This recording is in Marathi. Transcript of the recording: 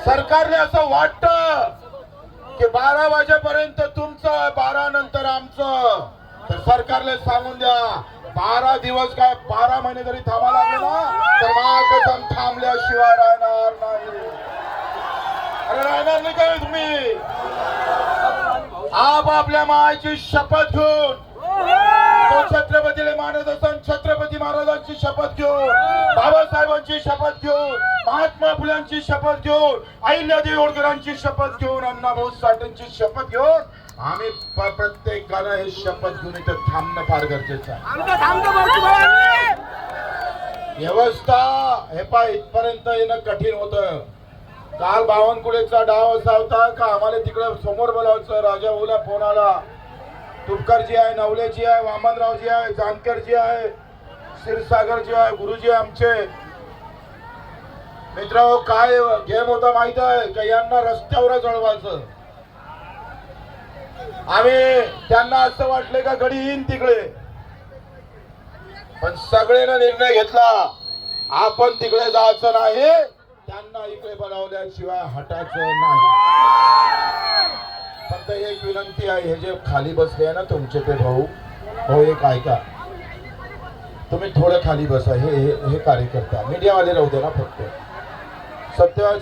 सरकारने असं वाटतं की 12 वाजेपर्यंत तुमचं, 12 नंतर आमचं. तर सरकारला सांगून द्या, 12 दिवस काय 12 महिने जरी थांबा लागले ना तर महाकसम थांबल्याशिवाय राहणार नाही. अरे राहणार नाही काय तुम्ही? आपल्या मायची शपथ घेऊन, तो छत्रपतीला मानत असताना छत्रपती महाराजांची शपथ घेऊन, बाबासाहेबांची शपथ घेऊन, महात्मा फुल्यांची शपथ घेऊन, अहिल्यादेवी होळकरांची शपथ घेऊन, अण्णाभाऊ साठेंची शपथ घेऊन आम्ही प्रत्येकानं हे शपथ घेऊन इथं थांबणं फार गरजेचं आहे. व्यवस्था हे पाय इथपर्यंत येणं कठीण होतं. काल बावनकुळेचा डाव असा होता का आम्हाला तिकडे समोर बोलावचं. राजा भाऊला फोन आला, तुपकरजी आहे, नवलेजी आहे, वामनरावजी आहे, जानकरजी आहे, क्षीरसागरजी आहे, गुरुजी आमचे मित्र. काय गेम होता माहित आहे का? यांना रस्त्यावर चढवायचं. आम्ही त्यांना असं वाटलं का गडी येईन तिकडे, पण सगळ्यांना निर्णय घेतला आपण तिकडे जायचं नाही, त्यांना इकडे बोलावल्याशिवाय हटायचं नाही. फक्त एक विनंती आहे, हे जे खाली बसले आहे ना तुमचे ते भाऊ, हो एक ऐका, तुम्ही थोडं खाली बसा. हे कार्यकर्ता मीडियावाले राहू दे ना फक्त. सत्य